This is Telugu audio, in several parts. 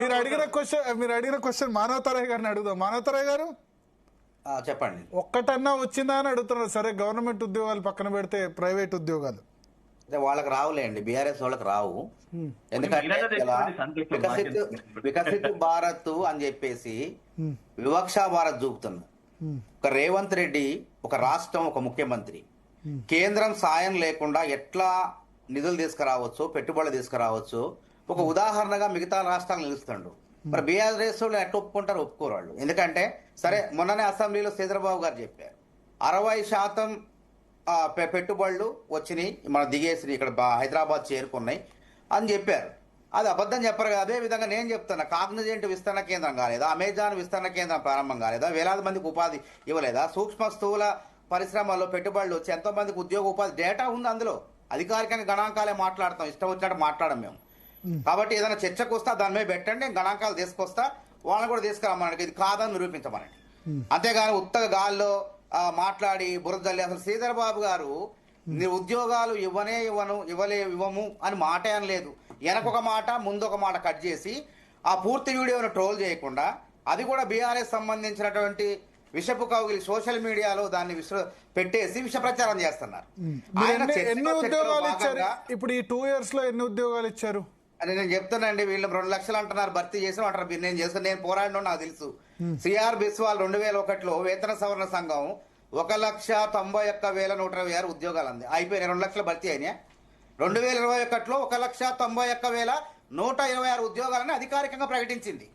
మీరు అడిగిన క్వశ్చన్ మానవతరాయ్ గారిని అడుగుదాం. మానవతరాయ్ గారు చెప్పండి. ఒక్కటన్నా వచ్చిందా అని అడుగుతున్నారు. సరే, గవర్నమెంట్ ఉద్యోగాలు పక్కన పెడితే ప్రైవేట్ ఉద్యోగాలు వాళ్ళకి రావులేండి, బీఆర్ఎస్ వాళ్ళకి రావు. ఎందుకంటే వికసిత్ భారత్ అని చెప్పేసి వివక్షా భారత్ చూపుతున్నారు. ఒక రేవంత్ రెడ్డి ఒక రాష్ట్రం, ఒక ముఖ్యమంత్రి కేంద్రం సాయం లేకుండా ఎట్లా నిధులు తీసుకురావచ్చు, పెట్టుబడులు తీసుకురావచ్చు, ఒక ఉదాహరణగా మిగతా రాష్ట్రాలు నిలుస్తుండ్రు. మరి బీఆర్ఎస్ వాళ్ళు ఎట్లా ఒప్పుకుంటారు? ఒప్పుకోరు వాళ్ళు. ఎందుకంటే సరే, మొన్ననే అసెంబ్లీలో శ్రీధరబాబు గారు చెప్పారు 60% పెట్టుబడులు వచ్చినాయి, మన దిగేసి ఇక్కడ హైదరాబాద్ చేరుకున్నాయి అని చెప్పారు. అది అబద్ధం చెప్పరు. అదే విధంగా నేను చెప్తున్నా, కాగ్నిజెంట్ విస్తరణ కేంద్రం కాలేదా, అమెజాన్ విస్తరణ కేంద్రం ప్రారంభం కాలేదా, వేలాది మందికి ఉపాధి ఇవ్వలేదా, సూక్ష్మ స్థూల పరిశ్రమల్లో పెట్టుబడులు వచ్చి ఎంతో మందికి ఉద్యోగ ఉపాధి డేటా ఉంది. అందులో అధికారికంగా గణాంకాలే మాట్లాడతాం, ఇష్టం వచ్చినట్టు మాట్లాడం మేము. కాబట్టి ఏదైనా చర్చకు వస్తా దాని మీద పెట్టండి, గణాంకాలు తీసుకొస్తా, వాళ్ళని కూడా తీసుకురామనండి, ఇది కాదని నిరూపించమనండి. అంతేగాని ఉత్తగ గాల్లో మాట్లాడి బురదల్లి. అసలు శ్రీధర్ బాబు గారు ఉద్యోగాలు ఇవ్వము అని మాట అనలేదు. వెనకొక మాట ముందొక మాట కట్ చేసి ఆ పూర్తి వీడియోను ట్రోల్ చేయకుండా, అది కూడా బీఆర్ఎస్ సంబంధించినటువంటి విషపు కౌగిలి సోషల్ మీడియాలో దాన్ని పెట్టేసి విష ప్రచారం చేస్తున్నారు. ఎన్ని ఉద్యోగాలు ఇచ్చారు ఇప్పుడు ఈ 2 years లో? ఎన్ని ఉద్యోగాలు ఇచ్చారు అని నేను చెప్తానండి. వీళ్ళు 2 లక్షలు అంటున్నారు, భర్తీ చేసి అంటారు. నేను చేస్తాను, నేను పోరాడినో నాకు తెలుసు. సిఆర్ బిస్వాల్ 2001లో వేతన సవరణ సంఘం 1,91,126 ఉద్యోగాలు అంది, అయిపోయినాయి. 2 లక్షలు భర్తీ అయినాయి. 2021లో 1,90,126 ఉద్యోగాలని అధికారికంగా ప్రకటించింది.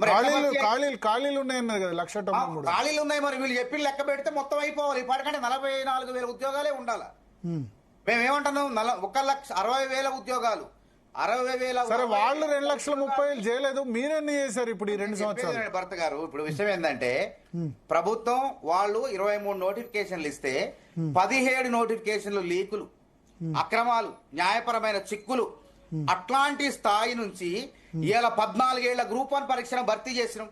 ఖాళీలు ఉన్నాయన్నారు కదా, 1,93,000 ఖాళీలు ఉన్నాయి. మరి వీళ్ళు చెప్పి లెక్క పెడితే మొత్తం అయిపోవాలి. ఇప్పటికంటే 44,000 ఉద్యోగాలే ఉండాలి. మేమేమంటున్నాం, 1,60,000 ఉద్యోగాలు, 60,000. సరే, వాళ్ళు 2,30,000 చేయలేదు, మీరెన్ని చేశారు ఇప్పుడు ఈ 2 సంవత్సరాలు? భర్త గారు, ఇప్పుడు విషయం ఏంటంటే ప్రభుత్వం వాళ్ళు 23 నోటిఫికేషన్లు ఇస్తే 17 నోటిఫికేషన్లు లీకులు, అక్రమాలు, న్యాయపరమైన చిక్కులు, అట్లాంటి స్థాయి నుంచి ఇలా 14 ఏళ్ల గ్రూప్ 1 పరీక్షను భర్తీ చేసినాం.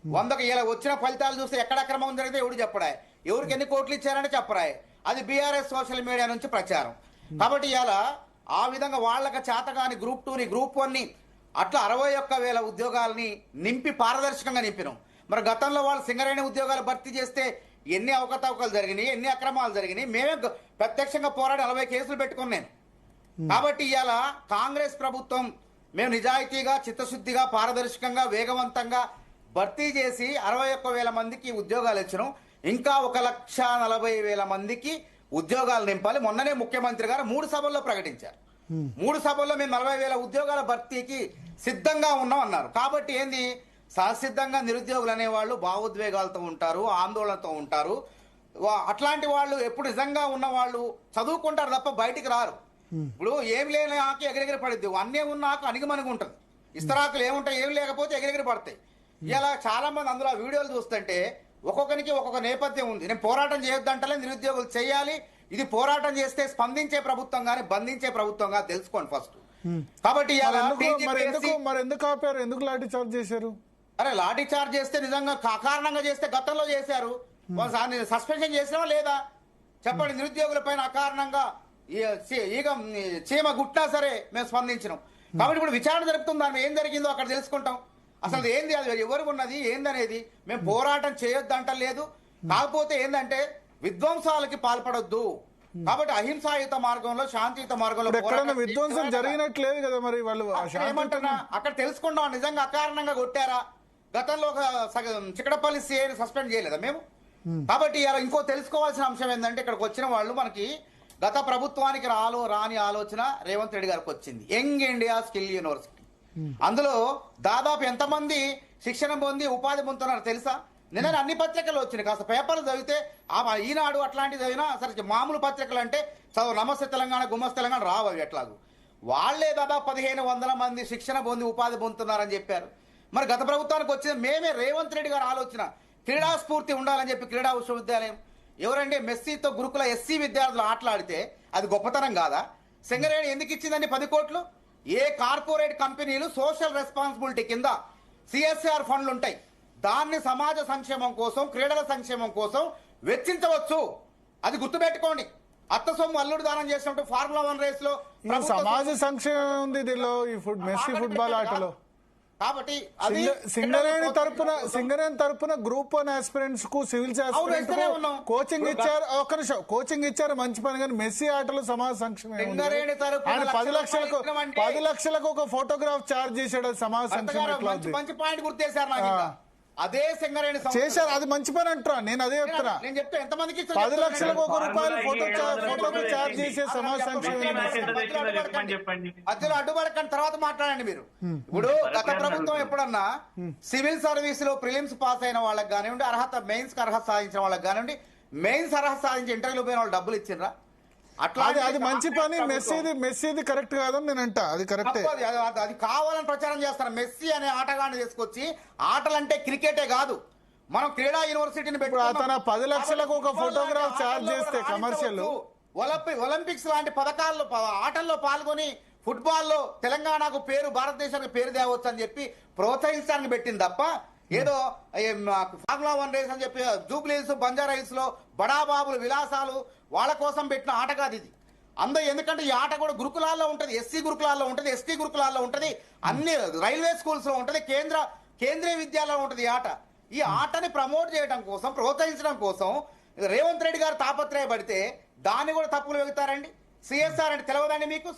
100కి ఇలా వచ్చిన ఫలితాలు చూస్తే ఎక్కడ అక్రమం జరిగితే ఎవడు చెప్పడాయి, ఎవరికి ఎన్ని కోట్లు ఇచ్చారని చెప్పరాయి. అది బీఆర్ఎస్ సోషల్ మీడియా నుంచి ప్రచారం. కాబట్టి ఇలా ఆ విధంగా వాళ్ళకి చేతగాని గ్రూప్ 2ని గ్రూప్ 1ని అట్లా 61,000 ఉద్యోగాలని నింపి పారదర్శకంగా నింపినాం. మరి గతంలో వాళ్ళు సింగరేణి ఉద్యోగాలు భర్తీ చేస్తే ఎన్ని అవకతవకలు జరిగినాయి, ఎన్ని అక్రమాలు జరిగినాయి, మేమే ప్రత్యక్షంగా పోరాడి 40 కేసులు పెట్టుకున్నాను. కాబట్టి ఇవాళ కాంగ్రెస్ ప్రభుత్వం మేము నిజాయితీగా, చిత్తశుద్ధిగా, పారదర్శకంగా, వేగవంతంగా భర్తీ చేసి 61,000 మందికి ఉద్యోగాలు ఇచ్చినాం. ఇంకా 1,40,000 మందికి ఉద్యోగాలు నింపాలి. మొన్ననే ముఖ్యమంత్రి గారు 3 సభల్లో ప్రకటించారు. 3 సభల్లో మేము 40,000 ఉద్యోగాల భర్తీకి సిద్ధంగా ఉన్నాం అన్నారు. కాబట్టి ఏంది, సహసిద్ధంగా నిరుద్యోగులు అనేవాళ్ళు భావోద్వేగాలతో ఉంటారు, ఆందోళనతో ఉంటారు. అట్లాంటి వాళ్ళు ఎప్పుడు నిజంగా ఉన్న వాళ్ళు చదువుకుంటారు తప్ప బయటికి రారు. ఇప్పుడు ఏమి లేని ఆకు ఎగిరెగిరి పడిద్ది, అన్నీ ఉన్న ఆకు అణిగిమణిగి ఉంటుంది. ఇస్తరాకులు ఏముంటాయి, ఏమి లేకపోతే ఎగిరెగిరి పడతాయి. ఇలా చాలా మంది అందులో వీడియోలు చూస్తుంటే ఒక్కొక్కరికి ఒక్కొక్క నేపథ్యం ఉంది. నేను పోరాటం చేయొద్దంటలే, నిరుద్యోగులు చేయాలి. ఇది పోరాటం చేస్తే స్పందించే ప్రభుత్వం గానీ బంధించే ప్రభుత్వంగా తెలుసుకోండి ఫస్ట్. కాబట్టి ఎందుకు ఆపారు, ఎందుకు లాఠీ చార్జ్ చేశారు? అరే, లాఠీ చార్జ్ చేస్తే నిజంగా అకారణంగా చేస్తే గతంలో చేశారు, సస్పెన్షన్ చేసినా లేదా చెప్పండి. నిరుద్యోగుల పైన అకారణంగా ఈగ చీమ గుట్టినా సరే మేము స్పందించినాం. కాబట్టి ఇప్పుడు విచారణ జరుపుతుంది, దాని ఏం జరిగిందో అక్కడ తెలుసుకుంటాం. అసలు ఏంది, అది ఎవరు ఉన్నది ఏందనేది. మేము పోరాటం చేయొద్దంటలేదు, కాకపోతే ఏంటంటే విధ్వంసాలకి పాల్పడొద్దు. కాబట్టి అహింసాయుత మార్గంలో, శాంతియుత మార్గంలో విధ్వంసం జరిగినట్లేదు కదా. మరి వాళ్ళు ఏమంటున్నా అక్కడ తెలుసుకుంటాం, నిజంగా అకారణంగా కొట్టారా. గతంలో ఒక చిక్కడపల్లి సీఐని సస్పెండ్ చేయలేదా మేము? కాబట్టి ఇలా ఇంకో తెలుసుకోవాల్సిన అంశం ఏంటంటే, ఇక్కడికి వచ్చిన వాళ్ళు మనకి గత ప్రభుత్వానికి రాని ఆలోచన రేవంత్ రెడ్డి గారికి వచ్చింది. Young India skill university. అందులో దాదాపు ఎంతమంది శిక్షణ పొంది ఉపాధి పొందుతున్నారు తెలుసా? నిన్న అన్ని పత్రికలు వచ్చినాయి. కాస్త పేపర్లు చదివితే ఈనాడు అట్లాంటిది చదివినా సరే, మామూలు పత్రికలు అంటే చదువు నమస్తే తెలంగాణ, గుమ్మస్ తెలంగాణ రావు అవి ఎట్లాగూ. వాళ్లే దాదాపు 1,500 మంది శిక్షణ పొంది ఉపాధి పొందుతున్నారని చెప్పారు. మరి గత ప్రభుత్వానికి వచ్చిన మేమే రేవంత్ రెడ్డి గారు ఆలోచన క్రీడా స్ఫూర్తి ఉండాలని చెప్పి క్రీడా విశ్వవిద్యాలయం. ఎవరంటే మెస్సీతో గురుకుల ఎస్సీ విద్యార్థులు ఆటలాడితే అది గొప్పతనం కాదా? సింగరేణి ఎందుకు ఇచ్చిందని 10 కోట్లు? ఏ కార్పొరేట్ కంపెనీలు సోషల్ రెస్పాన్సిబిలిటీ కింద సిఎస్ఆర్ ఫండ్లు ఉంటాయి, దాన్ని సమాజ సంక్షేమం కోసం, క్రీడల సంక్షేమం కోసం వెచ్చించవచ్చు. అది గుర్తుపెట్టుకోండి. అత్త సొమ్ము అల్లుడు దానం చేసినట్టు Formula 1 రేస్ లో సమాజ సంక్షేమం ఉంది దీనిలో, ఈ మెస్సీ ఫుట్బాల్ ఆటలో. కాబట్టి అది సింగరేణి తరపున గ్రూప్ 1 ఆస్పిరెంట్స్ కు సివిల్స్ ఆస్పిరెంట్ కోచింగ్ ఇచ్చారు. ఒక్క నిమిషం, కోచింగ్ ఇచ్చారు, మంచి పని. కానీ మెస్సీ ఆటలు సమాజ సంక్షేమం ఆయన 10 లక్షలకు ఒక ఫోటోగ్రాఫ్ చార్జ్ చేశాడు. సమాజ సంక్షేమం మంచి పాయింట్ గుర్తు చేశారు నాకు. అదే సింగరేణి చేశారు, అది మంచి పని అంటారా? నేను అదే చెప్తున్నా. నేను చెప్తే ఎంతమందికి 10 లక్షలకు ₹1 ఫోటోకు చార్జ్ చేసే సమాజ సంక్షేమం మధ్యలో అడ్డుపడకండి, తర్వాత మాట్లాడండి మీరు. ఇప్పుడు గత ప్రభుత్వం ఎప్పుడన్నా సివిల్ సర్వీస్ లో ప్రిలిమ్స్ పాస్ అయిన వాళ్ళకి కానివ్వండి, మెయిన్స్ కి అర్హత సాధించిన వాళ్ళకి కానివ్వండి, మెయిన్స్ అర్హత సాధించి ఇంటర్వ్యూలో పోయిన వాళ్ళు డబ్బులు ఇచ్చిండ్రా? అట్లా అది మంచి పని. మెస్సీది కరెక్ట్ కాదని నేను అంట. అది కరెక్ట్. అది కావాలని ప్రచారం చేస్తారు. మెస్సీ అనే ఆటగాన్ని తీసుకొచ్చి, ఆటలంటే క్రికెటే కాదు, మనం క్రీడా యూనివర్సిటీని పెట్టి అతను 10 లక్షలకు ఒక ఫోటోగ్రాఫ్ చార్జ్ చేస్తే కమర్షియల్ ఒలింపిక్స్ లాంటి పథకాల్లో ఆటల్లో పాల్గొని ఫుట్బాల్లో తెలంగాణకు పేరు, భారతదేశానికి పేరు తేవచ్చు అని చెప్పి ప్రోత్సహించడానికి పెట్టింది తప్ప ఏదో ఫార్ములా 1 రేస్ అని చెప్పి జూబ్లీస్, బంజారా హిల్స్ లో బడాబాబులు విలాసాలు వాళ్ళ కోసం పెట్టిన ఆట కాదు ఇది. ఎందుకంటే ఈ ఆట కూడా గురుకులాల్లో ఉంటది, ఎస్సీ గురుకులాల్లో ఉంటది, ఎస్టీ గురుకులాల్లో ఉంటది, అన్ని రైల్వే స్కూల్స్ లో ఉంటది, కేంద్రీయ విద్యాలయంలో ఉంటది ఈ ఆట. ఈ ఆటని ప్రమోట్ చేయడం కోసం, ప్రోత్సహించడం కోసం రేవంత్ రెడ్డి గారు తాపత్రయపడితే దాన్ని కూడా తప్పులు వెగుతారండి. సిఎస్ఆర్ అంటే తెలియదండి మీకు?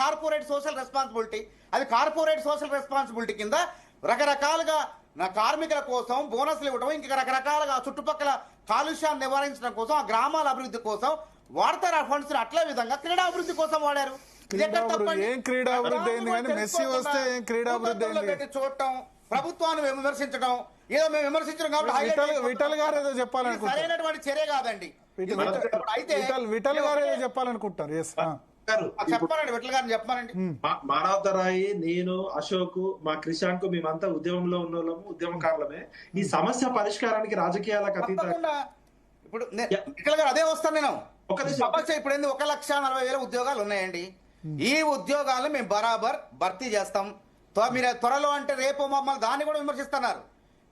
Corporate social responsibility. అది కార్పొరేట్ సోషల్ రెస్పాన్సిబిలిటీ కింద రకరకాలుగా కార్మికుల కోసం బోనస్లు ఇవ్వడం, ఇంకా రకరకాలుగా చుట్టుపక్కల కాలుష్యాన్ని నివారించడం కోసం, ఆ గ్రామాల అభివృద్ధి కోసం వాడతారు ఆ ఫండ్స్. అట్లే విధంగా క్రీడా అభివృద్ధి కోసం వాడారు. చూడటం, ప్రభుత్వాన్ని విమర్శించడం, ఏదో మేము విమర్శించడం కాబట్టి విఠల్ గారు ఏదో చెప్పాలనుకుంటారు. సరైనటువంటి చర్య కాదండి. అయితే విఠల్ గారు ఏదో చెప్పాలనుకుంటారు. చెప్పానండి, విఠల్ గారిని చెప్పానండి. మానవతరాయి, నేను, అశోక్, మా క్రిషాంక్, మేమంతా ఉద్యమంలో ఉన్న వాళ్ళము, ఉద్యమకారులమే. ఈ సమస్య పరిష్కారానికి రాజకీయాలకు అతీతంగా ఇప్పుడు విఠల్ గారు అదే వస్తాను నేను. సమస్య ఇప్పుడు 1,40,000 ఉద్యోగాలు ఉన్నాయండి. ఈ ఉద్యోగాలను మేము బరాబర్ భర్తీ చేస్తాం. మీరు త్వరలో అంటే రేపు మమ్మల్ని దాన్ని కూడా విమర్శిస్తున్నారు.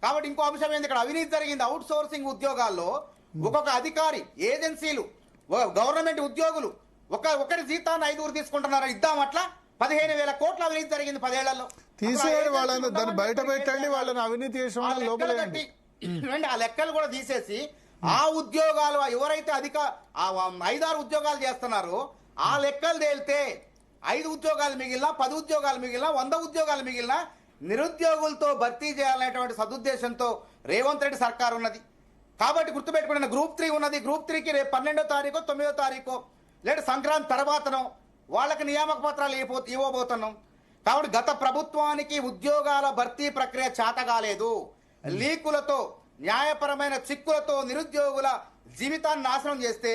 కాబట్టి ఇంకో అంశం ఏంది, ఇక్కడ అవినీతి జరిగింది. అవుట్ సోర్సింగ్ ఉద్యోగాల్లో ఒక్కొక్క అధికారి, ఏజెన్సీలు, గవర్నమెంట్ ఉద్యోగులు ఒకరి జీతాన్ని 5 తీసుకుంటున్నారు. ఇద్దాం అట్లా 15,000 కోట్ల అవినీతి జరిగింది 10 ఏళ్లలో. తీసేయండి వాళ్ళని, దాన్ని బయట పెట్టండి, వాళ్ళని అవినీతి చేసిన వాళ్ళని లోపలేయండి. ఆ లెక్కలు కూడా తీసేసి ఆ ఉద్యోగాలు ఎవరైతే 5-6 ఉద్యోగాలు చేస్తున్నారో ఆ లెక్కలు తేలితే 5 ఉద్యోగాలు మిగిలినా, 10 ఉద్యోగాలు మిగిలినా, 100 ఉద్యోగాలు మిగిలినా నిరుద్యోగులతో భర్తీ చేయాలనేటువంటి సదుద్దేశంతో రేవంత్ రెడ్డి సర్కార్ ఉన్నది. కాబట్టి గుర్తుపెట్టుకున్న గ్రూప్ 3 ఉన్నది. గ్రూప్ 3కి రేపు 12వ తారీఖు, 9వ తారీఖు లేదా సంక్రాంతి తర్వాతనో వాళ్ళకి నియామక పత్రాలు ఇవ్వబోతున్నాం. కాబట్టి గత ప్రభుత్వానికి ఉద్యోగాల భర్తీ ప్రక్రియ చేత కాలేదు. లీకులతో, న్యాయపరమైన చిక్కులతో నిరుద్యోగుల జీవితాన్ని నాశనం చేస్తే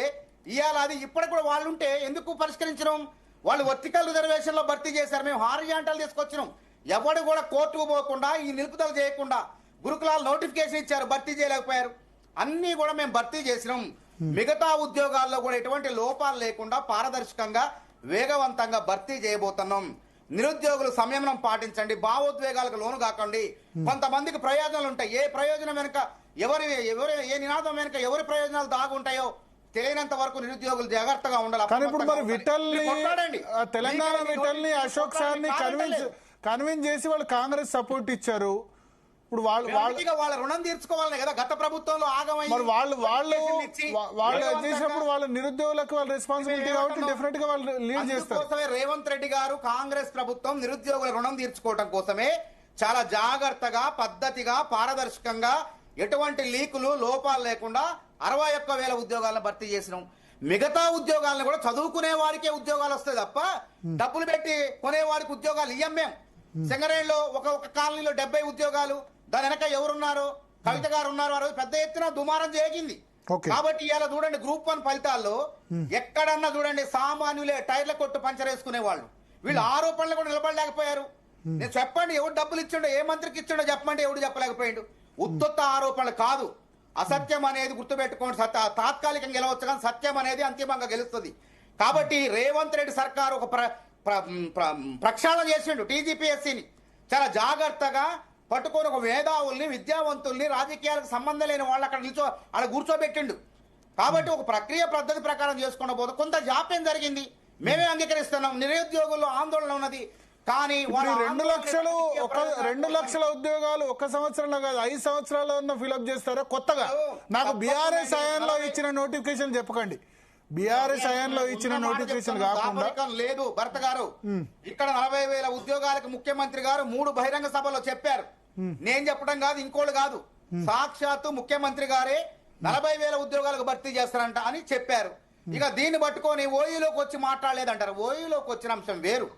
ఇవాళ అది ఇప్పటికి కూడా వాళ్ళు ఉంటే ఎందుకు పరిష్కరించడం? వాళ్ళు వర్టికల్ రిజర్వేషన్ లో భర్తీ చేశారు, మేము హారిజాంటల్ తీసుకొచ్చినాం. ఎవడు కూడా కోర్టుకు పోకుండా, ఈ నిలుపుదల చేయకుండా గురుకులాలు నోటిఫికేషన్ ఇచ్చారు, భర్తీ చేయలేకపోయారు. అన్ని కూడా మేము భర్తీ చేసినాం. మిగతా ఉద్యోగాల్లో కూడా ఎటువంటి లోపాలు లేకుండా పారదర్శకంగా, వేగవంతంగా భర్తీ చేయబోతున్నాం. నిరుద్యోగులు సంయమనం పాటించండి, భావోద్వేగాలకు లోను కాకండి. కొంతమందికి ప్రయోజనాలు ఉంటాయి. ఏ ప్రయోజనం వెనుక ఏ నినాదం వెనుక ఎవరి ప్రయోజనాలు దాగుంటాయో తెలియనంత వరకు నిరుద్యోగులు జాగ్రత్తగా ఉండాలి. కానీ ఇప్పుడు మరి తెలంగాణ విఠల్ని, అశోక్ సార్ ని కన్విన్స్ చేసి వాళ్ళు కాంగ్రెస్ సపోర్ట్ ఇచ్చారు. ఇప్పుడు వాళ్ళ రుణం తీర్చుకోవాలనే కదా గత ప్రభుత్వంలో ఆగమై వాళ్ళు చేసినప్పుడు వాళ్ళ నిరుద్యోగులకు వాళ్ళ రెస్పాన్సిబిలిటీ కాబట్టి డెఫినెట్ గా వాళ్ళు లీడ్ చేస్తారు. రేవంత్ రెడ్డి గారు, కాంగ్రెస్ ప్రభుత్వం నిరుద్యోగుల రుణం తీర్చుకోవడం కోసమే చాలా జాగ్రత్తగా, పద్ధతిగా, పారదర్శకంగా, ఎటువంటి లీకులు, లోపాలు లేకుండా 61,000 ఉద్యోగాలను భర్తీ చేసినాం. మిగతా ఉద్యోగాలను కూడా చదువుకునే వారికే ఉద్యోగాలు వస్తాయి తప్ప డబ్బులు పెట్టి కొనేవాడికి ఉద్యోగాలు ఇయ్యం. మేము సింగరేణిలో ఒక కాలనీలో 70 ఉద్యోగాలు, దాని వెనక ఎవరున్నారు? కవిత గారు ఉన్నారు. ఆ రోజు పెద్ద ఎత్తున దుమారం జరిగింది. కాబట్టి ఇలా చూడండి, గ్రూప్ 1 ఫలితాల్లో ఎక్కడన్నా చూడండి సామాన్యులే టైర్ల కొట్టు పంచర్ వేసుకునే వాళ్ళు. వీళ్ళు ఆరోపణలు కూడా నిలబడలేకపోయారు. నేను చెప్పండి, ఎవరు డబ్బులు ఇచ్చిండో, ఏ మంత్రికి ఇచ్చిండో చెప్పండి, ఎవడు చెప్పలేకపోయాడు. ఉత్తొత్త ఆరోపణలు కాదు, అసత్యం అనేది గుర్తుపెట్టుకోండి. తాత్కాలికంగా గెలవచ్చు కానీ సత్యం అనేది అంతిమంగా గెలుస్తుంది. కాబట్టి రేవంత్ రెడ్డి సర్కార్ ఒక ప్రక్షాళన చేసిండు టీజీపీఎస్సీని. చాలా జాగ్రత్తగా పట్టుకొని ఒక మేధావుల్ని, విద్యావంతుల్ని, రాజకీయాలకు సంబంధం లేని వాళ్ళు అక్కడ కూర్చోబెట్టిండు. కాబట్టి ఒక ప్రక్రియ పద్ధతి ప్రకారం చేసుకున్న పోతే కొంత జాప్యం జరిగింది, మేమే అంగీకరిస్తున్నాం. నిరుద్యోగుల్లో ఆందోళన ఉన్నది. కానీ ఇప్పుడు ఈ 2 లక్షల ఉద్యోగాలు ఒక సంవత్సరంలో కాదు 5 సంవత్సరాల్లో ఫిలప్ చేస్తారా కొత్తగా? నాకు బీఆర్ఎస్ హయాంలో ఇచ్చిన నోటిఫికేషన్ చెప్పకండి. బీఆర్ఎస్ హయాంలో ఇచ్చిన నోటిఫికేషన్ కాకుండా లేదు. భరత్ గారు, ఇక్కడ 40,000 ఉద్యోగాలకు ముఖ్యమంత్రి గారు 3 బహిరంగ సభలో చెప్పారు. నేను చెప్పడం కాదు, ఇంకోళ్ళు కాదు, సాక్షాత్తు ముఖ్యమంత్రి గారే 40,000 ఉద్యోగాలకు భర్తీ చేస్తారంట అని చెప్పారు. ఇక దీన్ని పట్టుకొని ఓయూలోకి వచ్చి మాట్లాడలేదంటారు. ఓయూలోకి వచ్చిన అంశం వేరు.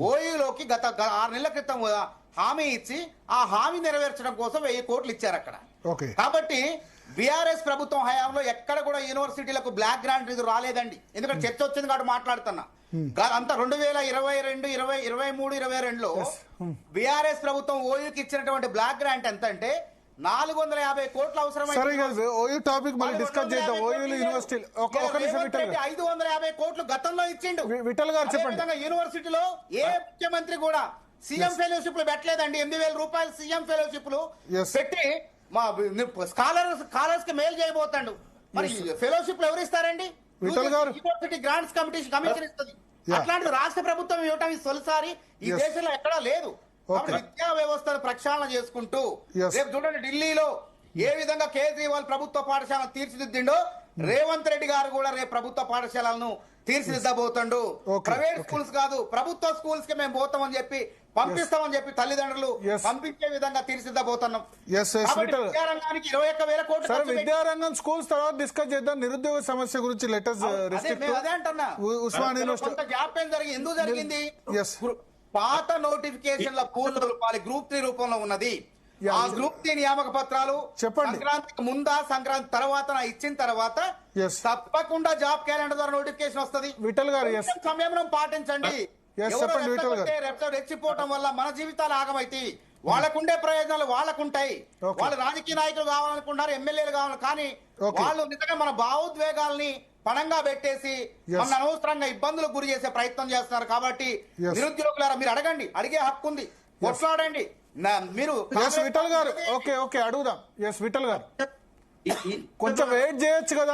ఓయూలోకి గత 6 నెలల క్రితం హామీ ఇచ్చి ఆ హామీ నెరవేర్చడం కోసం 1000 కోట్లు ఇచ్చారు అక్కడ. కాబట్టి బీఆర్ఎస్ ప్రభుత్వం హయాంలో ఎక్కడ కూడా యూనివర్సిటీలకు బ్లాక్ గ్రాంట్ నిధులు రాలేదండి. ఎందుకంటే చర్చ వచ్చింది కాబట్టి మాట్లాడుతున్నా. అంతా 2022, 23, 22లో బీఆర్ఎస్ ప్రభుత్వం ఓయూకి ఇచ్చినటువంటి బ్లాక్ గ్రాంట్ ఎంత అంటే 450 కోట్లు అవసరమైంది. ఓయూ టాపిక్ మళ్ళీ డిస్కస్ చేద్దాం. ఓయూ యూనివర్సిటీ 550 కోట్లు గతంలో ఇచ్చిండు. విఠల్ గారు చెప్పండి. యూనివర్సిటీలో ఏ ముఖ్యమంత్రి కూడా సీఎం ఫెలోషిప్లు పెట్టలేదండి. 8,000 రూపాయలు సీఎం ఫెలోషిప్లు పెట్టి మా స్కాలర్స్ కి మేలు చేయబోతాడు. మరి ఫెలోషిప్లు ఎవరు ఇస్తారండి? యూనివర్సిటీ గ్రాంట్స్ కమిషన్ ఇస్తుంది. అట్లాంటి రాష్ట్ర ప్రభుత్వం ఇవ్వటం తొలిసారి ఈ దేశంలో ఎక్కడా లేదు. విద్యా వ్యవస్థను ప్రక్షాళన చేసుకుంటూ రేపు చూడండి ఢిల్లీలో ఏ విధంగా కేజ్రీవాల్ ప్రభుత్వ పాఠశాలను తీర్చిదిద్దిండో రేవంత్ రెడ్డి గారు కూడా రేపు ప్రభుత్వ పాఠశాలను తీర్చిదిద్దబోతుండు. ప్రైవేట్ స్కూల్స్ కాదు, ప్రభుత్వ స్కూల్స్ కి మేము పోతామని చెప్పి పంపిస్తామని చెప్పి తల్లిదండ్రులు పంపించే విధంగా తీర్చిదిద్దబోతున్నాం. విద్యారంగానికి 21,000 కోట్లు. విద్యారంగం స్కూల్స్ తర్వాత డిస్కస్ చేద్దాం. నిరుద్యోగ సమస్య గురించి అదే అంటున్నా. కొంత జాప్యం జరిగింది. ఎందుకు జరిగింది? పాత నోటిఫికేషన్ల పూర్ణ రూపాయలు గ్రూప్ 3 రూపంలో ఉన్నది. ఆ గ్రూప్ 3 నియామక పత్రాలు సంక్రాంతికి ముందా సంక్రాంతి తర్వాత ఇచ్చిన తర్వాత తప్పకుండా జాబ్ క్యాలెండర్ ద్వారా నోటిఫికేషన్ వస్తుంది. విఠల్ గారు సంయమనం పాటించండి. రెచ్చిపోవటం వల్ల మన జీవితాలు ఆగమైతే వాళ్ళకుండే ప్రయోజనాలు వాళ్ళకుంటాయి. వాళ్ళు రాజకీయ నాయకులు కావాలనుకుంటారు, ఎమ్మెల్యేలు కావాలి, కానీ వాళ్ళు నిజంగా మన భావోద్వేగాల్ని పణంగా పెట్టేసి మన అనవసరంగా ఇబ్బందులకు గురి చేసే ప్రయత్నం చేస్తున్నారు. కాబట్టి నిరుద్యోగులారా మీరు అడగండి, అడిగే హక్కు ఉంది, కొట్లాడండి. మీరు విఠల్ గారు ఓకే అడుగుదాం. విఠల్ గారు కొంచెం వెయిట్ చేయొచ్చు కదా.